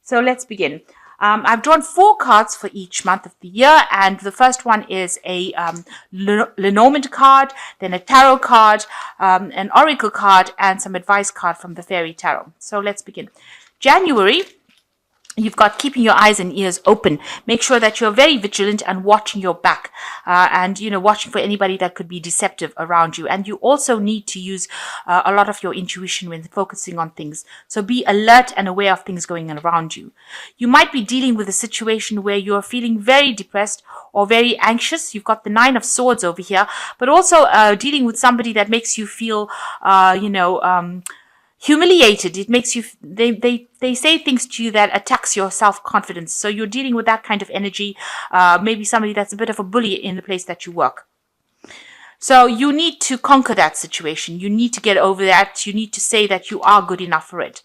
So let's begin. I've drawn 4 cards for each month of the year, and the first one is a Lenormand card, then a tarot card, an oracle card, and some advice card from the fairy tarot. So let's begin. January. You've got keeping your eyes and ears open. Make sure that you're very vigilant and watching your back, and watching for anybody that could be deceptive around you. And you also need to use a lot of your intuition when focusing on things. So be alert and aware of things going on around you. You might be dealing with a situation where you're feeling very depressed or very anxious. You've got the 9 of Swords over here, but also dealing with somebody that makes you feel, humiliated. It makes you, they say things to you that attacks your self-confidence. So you're dealing with that kind of energy, maybe somebody that's a bit of a bully in the place that you work. So you need to conquer that situation. You need to get over that. You need to say that you are good enough for it.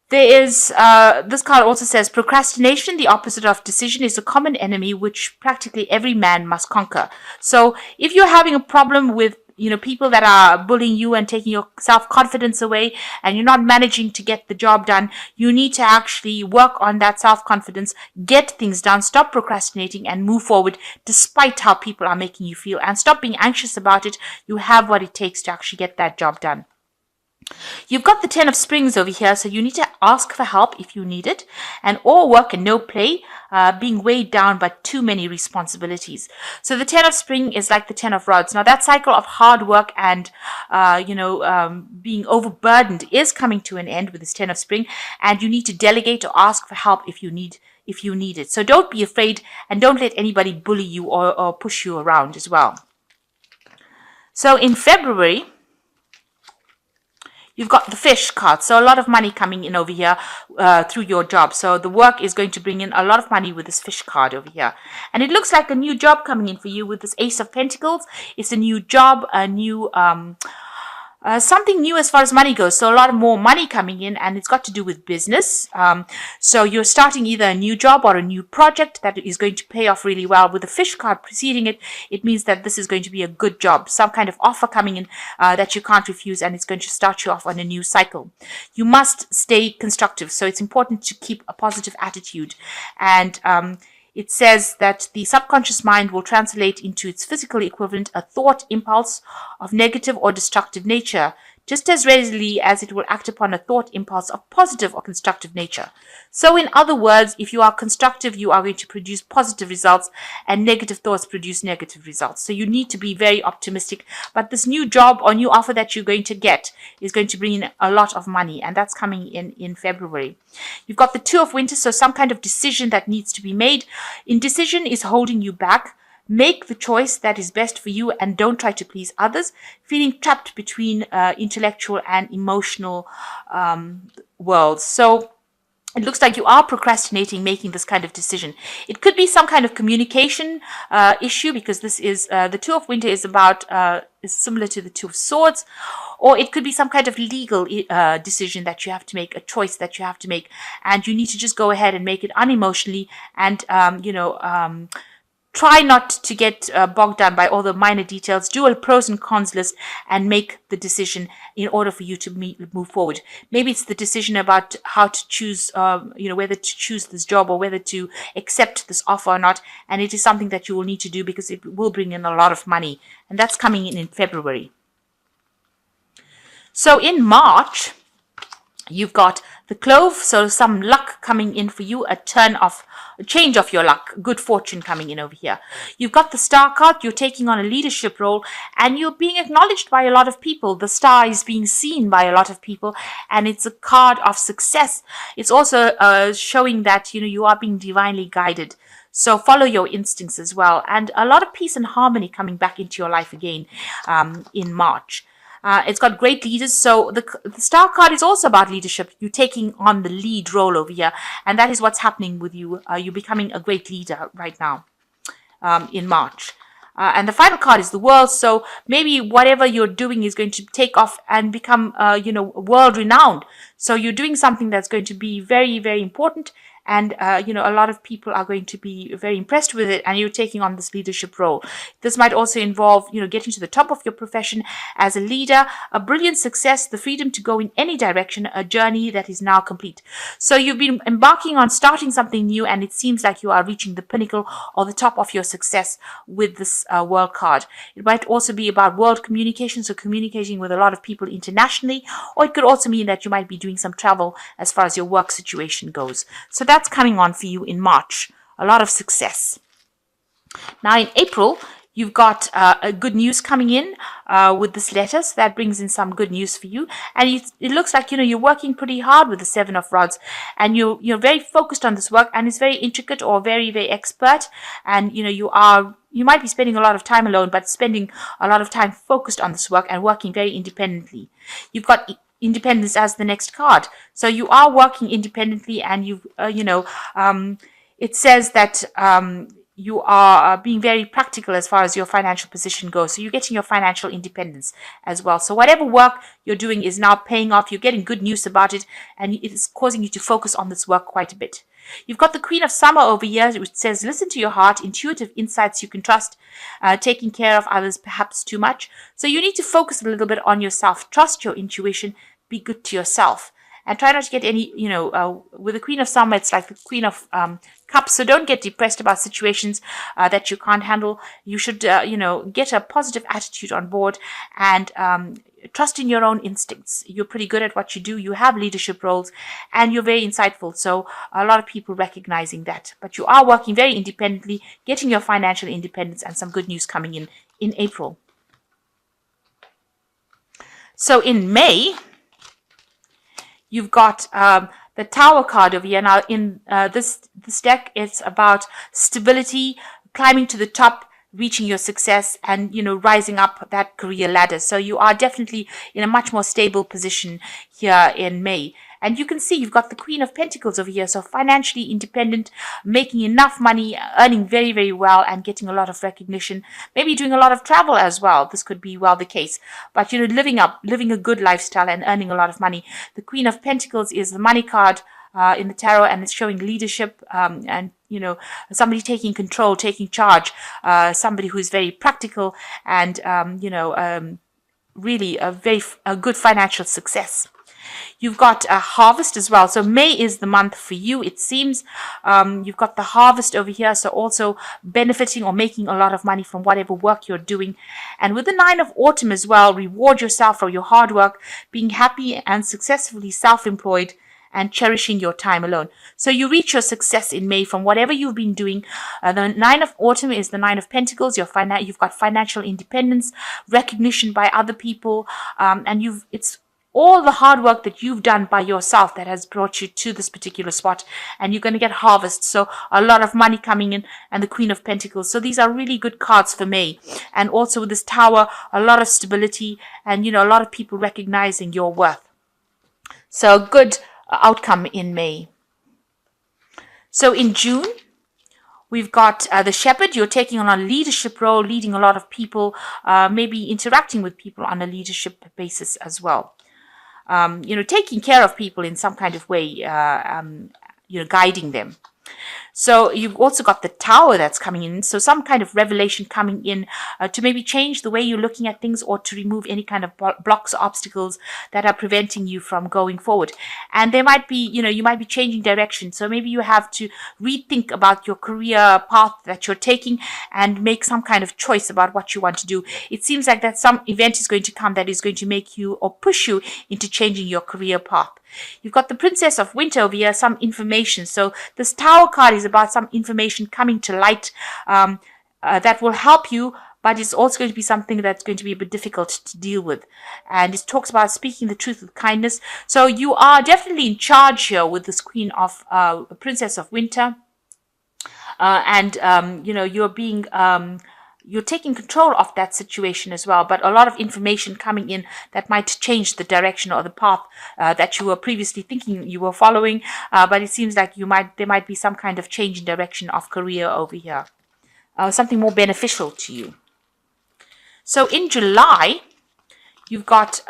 This card also says procrastination, the opposite of decision, is a common enemy which practically every man must conquer. So if you're having a problem with people that are bullying you and taking your self-confidence away, and you're not managing to get the job done, you need to actually work on that self-confidence, get things done, stop procrastinating, and move forward despite how people are making you feel, and stop being anxious about it. You have what it takes to actually get that job done. You've got the 10 of Springs over here, so you need to ask for help if you need it, and all work and no play, being weighed down by too many responsibilities. So the 10 of Spring is like the 10 of Rods. Now that cycle of hard work and being overburdened is coming to an end with this 10 of Spring, and you need to delegate or ask for help if you need it. So don't be afraid, and don't let anybody bully you or push you around as well. So in February, you've got the Fish card, so a lot of money coming in over here through your job. So the work is going to bring in a lot of money with this Fish card over here. And it looks like a new job coming in for you with this Ace of Pentacles. It's a new job, a new something new as far as money goes. So a lot more money coming in, and it's got to do with business. So you're starting either a new job or a new project that is going to pay off really well. With the Fish card preceding it, it means that this is going to be a good job, some kind of offer coming in that you can't refuse, and it's going to start you off on a new cycle. You must stay constructive, so it's important to keep a positive attitude. And it says that the subconscious mind will translate into its physical equivalent a thought impulse of negative or destructive nature, just as readily as it will act upon a thought impulse of positive or constructive nature. So in other words, if you are constructive, you are going to produce positive results, and negative thoughts produce negative results. So you need to be very optimistic. But this new job or new offer that you're going to get is going to bring in a lot of money, and that's coming in February. You've got the 2 of Winter, so some kind of decision that needs to be made. Indecision is holding you back. Make the choice that is best for you, and don't try to please others. Feeling trapped between intellectual and emotional worlds. So it looks like you are procrastinating making this kind of decision. It could be some kind of communication issue, because this is the 2 of Winter is about is similar to the 2 of Swords, or it could be some kind of legal decision that you have to make, a choice that you have to make, and you need to just go ahead and make it unemotionally, and try not to get bogged down by all the minor details. Do a pros and cons list and make the decision in order for you to move forward. Maybe it's the decision about how to choose, whether to choose this job or whether to accept this offer or not. And it is something that you will need to do, because it will bring in a lot of money. And that's coming in February. So in March, you've got the Clove, so some luck coming in for you, a change of your luck, good fortune coming in over here. You've got the Star card, you're taking on a leadership role, and you're being acknowledged by a lot of people. The Star is being seen by a lot of people, and it's a card of success. It's also showing that, you are being divinely guided. So follow your instincts as well. And a lot of peace and harmony coming back into your life again in March. It's got great leaders. So the Star card is also about leadership. You're taking on the lead role over here. And that is what's happening with you. You're becoming a great leader right now in March. And the final card is the World. So maybe whatever you're doing is going to take off and become, world renowned. So you're doing something that's going to be very, very important. and a lot of people are going to be very impressed with it, and you're taking on this leadership role. This might also involve getting to the top of your profession as a leader, a brilliant success, the freedom to go in any direction, a journey that is now complete. So you've been embarking on starting something new, and it seems like you are reaching the pinnacle or the top of your success with this world card. It might also be about world communication, so communicating with a lot of people internationally, or it could also mean that you might be doing some travel as far as your work situation goes. So that's coming on for you in March. A lot of success. Now in April, you've got good news coming in with this letter, so that brings in some good news for you. And it looks like you're working pretty hard with the Seven of Rods, and you're very focused on this work, and it's very intricate or very, very expert. And you might be spending a lot of time alone, but spending a lot of time focused on this work and working very independently. You've got independence as the next card, so you are working independently, and it says that you are being very practical as far as your financial position goes. So you're getting your financial independence as well. So whatever work you're doing is now paying off. You're getting good news about it, and it is causing you to focus on this work quite a bit. You've got the Queen of Summer over here, which says, listen to your heart, intuitive insights you can trust, taking care of others perhaps too much. So you need to focus a little bit on yourself. Trust your intuition. Be good to yourself. And try not to get any, with the Queen of Summer, it's like the Queen of Cups. So don't get depressed about situations that you can't handle. You should, get a positive attitude on board, and trust in your own instincts. You're pretty good at what you do. You have leadership roles, and you're very insightful. So a lot of people recognizing that. But you are working very independently, getting your financial independence, and some good news coming in April. So in May, you've got the Tower card over here. Now, in this deck, it's about stability, climbing to the top, reaching your success, and, rising up that career ladder. So you are definitely in a much more stable position here in May. And you can see you've got the Queen of Pentacles over here. So financially independent, making enough money, earning very, very well, and getting a lot of recognition. Maybe doing a lot of travel as well. This could be well the case. But, living a good lifestyle and earning a lot of money. The Queen of Pentacles is the money card in the tarot, and it's showing leadership and, somebody taking control, taking charge, somebody who is very practical and, really a good financial success. You've got a harvest as well. So May is the month for you, it seems. You've got the harvest over here. So also benefiting or making a lot of money from whatever work you're doing. And with the Nine of Autumn as well, reward yourself for your hard work, being happy and successfully self-employed, and cherishing your time alone. So you reach your success in May from whatever you've been doing. The Nine of Autumn is the Nine of Pentacles. You've got financial independence, recognition by other people, and it's all the hard work that you've done by yourself that has brought you to this particular spot, and you're going to get harvest. So a lot of money coming in, and the Queen of Pentacles. So these are really good cards for May. And also with this Tower, a lot of stability, and a lot of people recognizing your worth. So good outcome in May. So in June, we've got the Shepherd. You're taking on a leadership role, leading a lot of people, maybe interacting with people on a leadership basis as well. Taking care of people in some kind of way, guiding them. So you've also got the Tower that's coming in. So some kind of revelation coming in to maybe change the way you're looking at things, or to remove any kind of blocks or obstacles that are preventing you from going forward. And there might be, you might be changing direction. So maybe you have to rethink about your career path that you're taking and make some kind of choice about what you want to do. It seems like that some event is going to come that is going to make you or push you into changing your career path. You've got the Princess of Winter over here, some information. So this Tower card is about some information coming to light that will help you, but it's also going to be something that's going to be a bit difficult to deal with. And it talks about speaking the truth with kindness. So you are definitely in charge here with this Queen of Princess of Winter. You're being you're taking control of that situation as well, but a lot of information coming in that might change the direction or the path that you were previously thinking you were following, but it seems like there might be some kind of change in direction of career over here, something more beneficial to you. So in July, you've got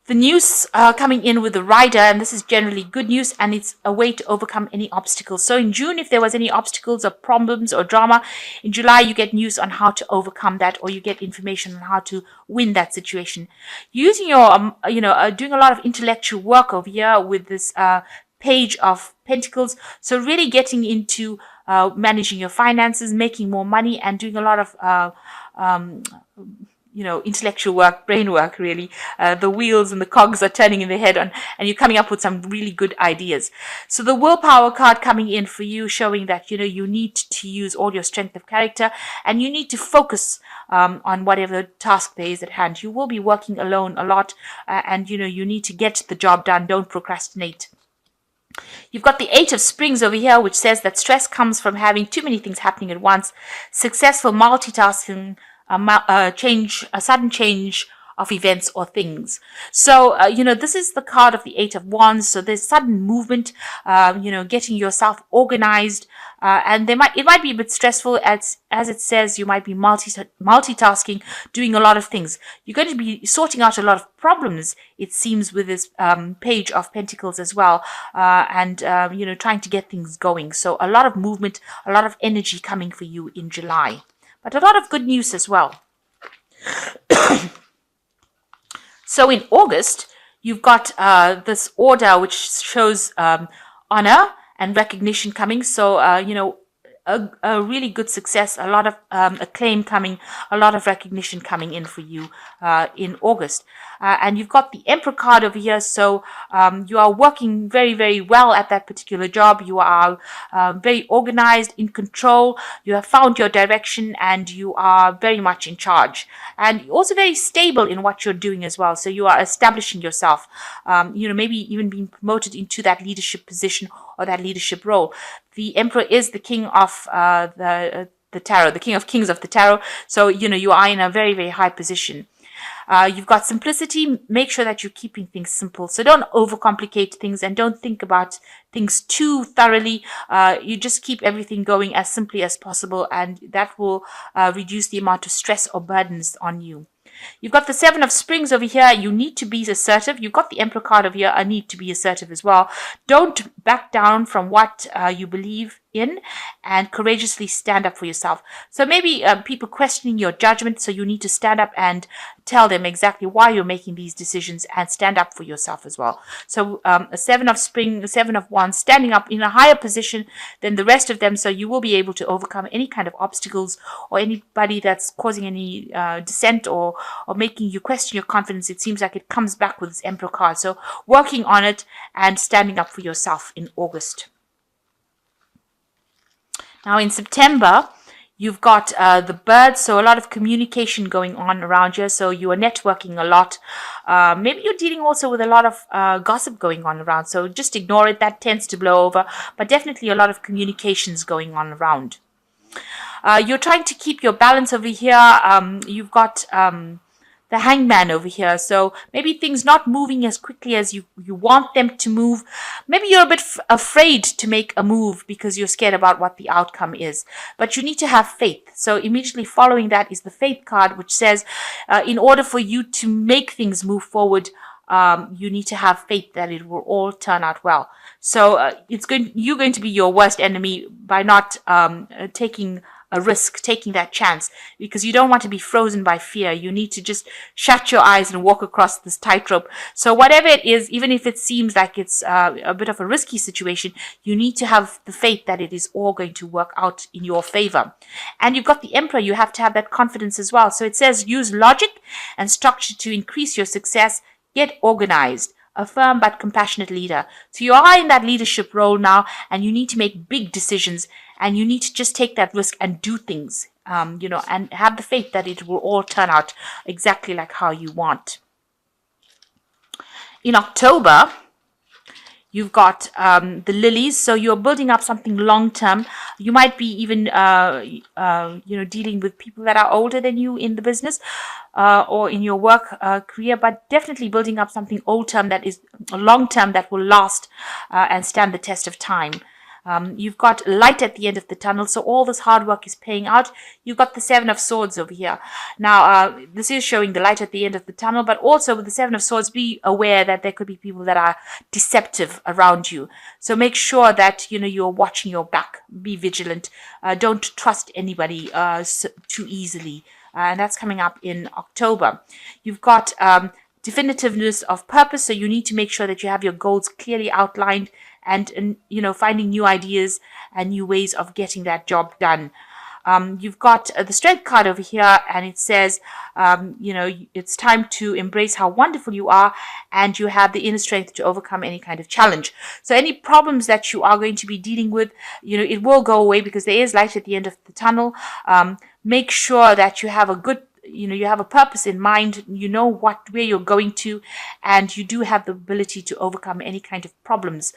The news coming in with the rider, and this is generally good news, and it's a way to overcome any obstacles. So in June, if there was any obstacles or problems or drama, in July you get news on how to overcome that, or you get information on how to win that situation. Using your, doing a lot of intellectual work over here with this Page of Pentacles. So really getting into managing your finances, making more money, and doing a lot of intellectual work, brain work, really. The wheels and the cogs are turning in the head and you're coming up with some really good ideas. So the willpower card coming in for you, showing that, you need to use all your strength of character and you need to focus on whatever task there is at hand. You will be working alone a lot and, you need to get the job done. Don't procrastinate. You've got the Eight of Springs over here, which says that stress comes from having too many things happening at once. Successful multitasking, a sudden change of events or things. So, this is the card of the Eight of Wands. So there's sudden movement, getting yourself organized. And it might be a bit stressful as it says, you might be multitasking, doing a lot of things. You're going to be sorting out a lot of problems, it seems, with this Page of Pentacles as well. And trying to get things going. So a lot of movement, a lot of energy coming for you in July. But a lot of good news as well. So in August, you've got this order which shows honor and recognition coming. So, a really good success, a lot of acclaim coming, a lot of recognition coming in for you in August. And you've got the Emperor card over here. So you are working very, very well at that particular job. You are very organized, in control. You have found your direction and you are very much in charge. And you're also very stable in what you're doing as well. So you are establishing yourself, maybe even being promoted into that leadership position or that leadership role. The Emperor is the king of the tarot, the king of kings of the tarot. So, you are in a very, very high position. You've got simplicity. Make sure that you're keeping things simple. So don't overcomplicate things and don't think about things too thoroughly. You just keep everything going as simply as possible, and that will reduce the amount of stress or burdens on you. You've got the Seven of Springs over here. You need to be assertive. You've got the Emperor card over here. I need to be assertive as well. Don't back down from what you believe in, and courageously stand up for yourself. So maybe people questioning your judgment, so you need to stand up and tell them exactly why you're making these decisions and stand up for yourself as well. So a Seven of Spring, a Seven of Wands, standing up in a higher position than the rest of them, so you will be able to overcome any kind of obstacles or anybody that's causing any dissent or making you question your confidence. It seems like it comes back with this Emperor card. So working on it and standing up for yourself in August. Now in September, you've got the birds, so a lot of communication going on around here. So you are networking a lot. Maybe you're dealing also with a lot of gossip going on around. So just ignore it. That tends to blow over. But definitely a lot of communications going on around. You're trying to keep your balance over here. You've got the Hangman over here. So maybe things not moving as quickly as you want them to move. Maybe you're a bit afraid to make a move because you're scared about what the outcome is. But you need to have faith. So immediately following that is the Faith card, which says in order for you to make things move forward, you need to have faith that it will all turn out well. So you're going to be your worst enemy by not taking a risk, taking that chance, because you don't want to be frozen by fear. You need to just shut your eyes and walk across this tightrope. So whatever it is, even if it seems like it's a bit of a risky situation, you need to have the faith that it is all going to work out in your favor. And you've got the Emperor. You have to have that confidence as well. So it says use logic and structure to increase your success. Get organized. A firm but compassionate leader. So you are in that leadership role now, and you need to make big decisions, and you need to just take that risk and do things, and have the faith that it will all turn out exactly like how you want. In October, you've got the lilies, so you're building up something long-term. You might be even, dealing with people that are older than you in the business or in your work career, but definitely building up something old-term that is long-term that will last and stand the test of time. You've got light at the end of the tunnel, so all this hard work is paying out. You've got the Seven of Swords over here. Now, this is showing the light at the end of the tunnel, but also with the Seven of Swords, be aware that there could be people that are deceptive around you. So make sure that, you're watching your back. Be vigilant. Don't trust anybody too easily. And that's coming up in October. You've got definitiveness of purpose, so you need to make sure that you have your goals clearly outlined and finding new ideas and new ways of getting that job done. You've got the Strength card over here, and it says, it's time to embrace how wonderful you are, and you have the inner strength to overcome any kind of challenge. So any problems that you are going to be dealing with, it will go away because there is light at the end of the tunnel. Make sure that you have a good you have a purpose in mind, where you're going to, and you do have the ability to overcome any kind of problems.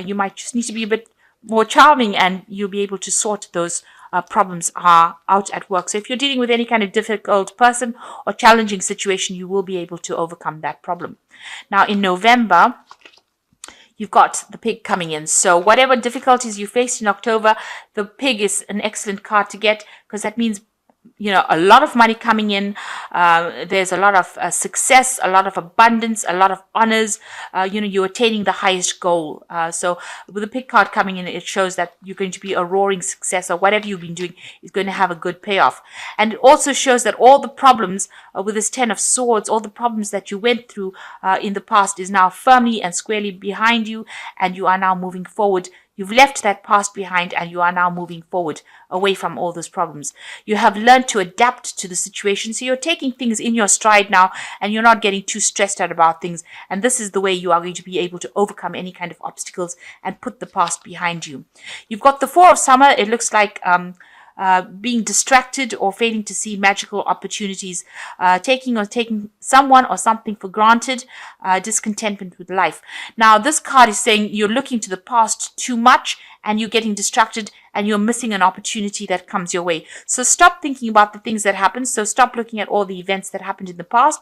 You might just need to be a bit more charming, and you'll be able to sort those problems out at work. So if you're dealing with any kind of difficult person or challenging situation, you will be able to overcome that problem. Now in November, you've got the Pig coming in. So whatever difficulties you faced in October, the Pig is an excellent card to get, because that means a lot of money coming in. There's a lot of success, a lot of abundance, a lot of honors. You're attaining the highest goal. So with the Pig card coming in, it shows that you're going to be a roaring success, or whatever you've been doing is going to have a good payoff. And it also shows that all the problems with this Ten of Swords, all the problems that you went through in the past is now firmly and squarely behind you, and you are now moving forward. You've left that past behind, and you are now moving forward away from all those problems. You have learned to adapt to the situation. So you're taking things in your stride now, and you're not getting too stressed out about things. And this is the way you are going to be able to overcome any kind of obstacles and put the past behind you. You've got the Four of Summer. It looks like being distracted or failing to see magical opportunities, taking someone or something for granted, discontentment with life. Now, this card is saying you're looking to the past too much, and you're getting distracted, and you're missing an opportunity that comes your way. So stop thinking about the things that happened. So stop looking at all the events that happened in the past.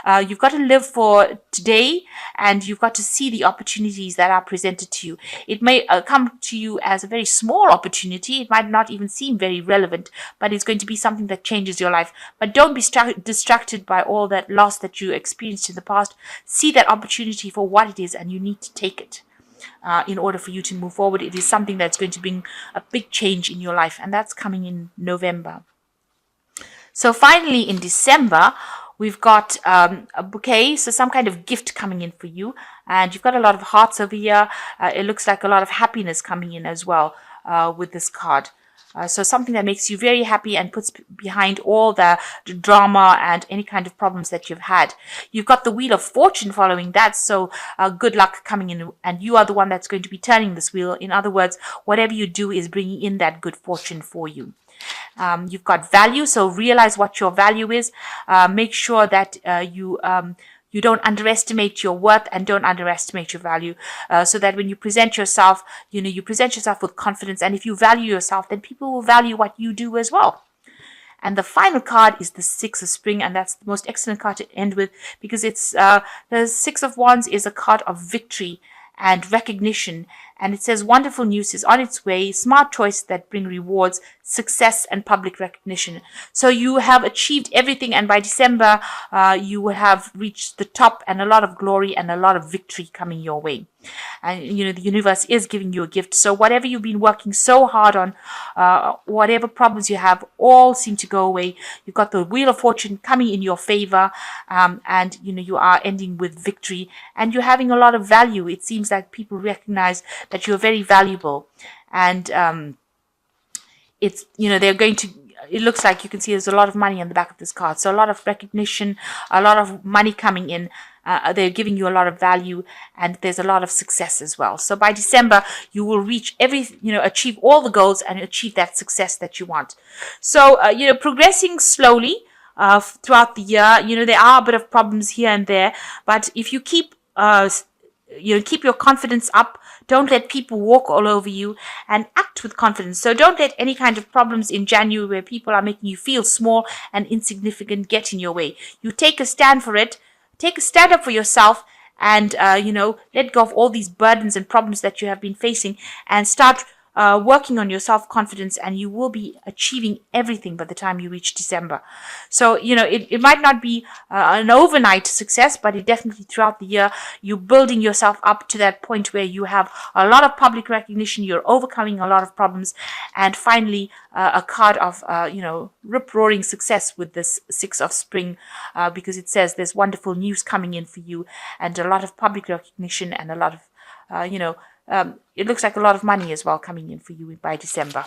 You've got to live for today, and you've got to see the opportunities that are presented to you. It may come to you as a very small opportunity. It might not even seem very relevant, but it's going to be something that changes your life. But don't be distracted by all that loss that you experienced in the past. See that opportunity for what it is, and you need to take it. In order for you to move forward. It is something that's going to bring a big change in your life, and that's coming in November. So finally in December, we've got a bouquet, so some kind of gift coming in for you, and you've got a lot of hearts over here. It looks like a lot of happiness coming in as well with this card. So something that makes you very happy and puts behind all the drama and any kind of problems that you've had. You've got the Wheel of Fortune following that, so good luck coming in, and you are the one that's going to be turning this wheel. In other words, whatever you do is bringing in that good fortune for you. You've got value, so realize what your value is. Make sure that you don't underestimate your worth and don't underestimate your value, so that when you present yourself, you present yourself with confidence. And if you value yourself, then people will value what you do as well. And the final card is the Six of Spring, and that's the most excellent card to end with, because it's the Six of Wands is a card of victory and recognition. And it says wonderful news is on its way, smart choices that bring rewards, success, and public recognition. So you have achieved everything, and by December, you will have reached the top, and a lot of glory and a lot of victory coming your way. And, the universe is giving you a gift. So whatever you've been working so hard on, whatever problems you have, all seem to go away. You've got the Wheel of Fortune coming in your favor, and, you are ending with victory, and you're having a lot of value. It seems like people recognize that you're very valuable, and it's they're going to, it looks like you can see there's a lot of money on the back of this card, so a lot of recognition, a lot of money coming in. They're giving you a lot of value, and there's a lot of success as well. So by December, you will reach achieve all the goals and achieve that success that you want. So progressing slowly throughout the year. There are a bit of problems here and there, but if you keep keep your confidence up. Don't let people walk all over you, and act with confidence. So don't let any kind of problems in January where people are making you feel small and insignificant get in your way. You take a stand for it. Take a stand up for yourself, and let go of all these burdens and problems that you have been facing, and start working on your self-confidence, and you will be achieving everything by the time you reach December. So, it might not be an overnight success, but it definitely throughout the year, you're building yourself up to that point where you have a lot of public recognition, you're overcoming a lot of problems, and finally, a card of, rip-roaring success with this Six of Spring, because it says there's wonderful news coming in for you, and a lot of public recognition, and a lot of, it looks like a lot of money as well coming in for you by December.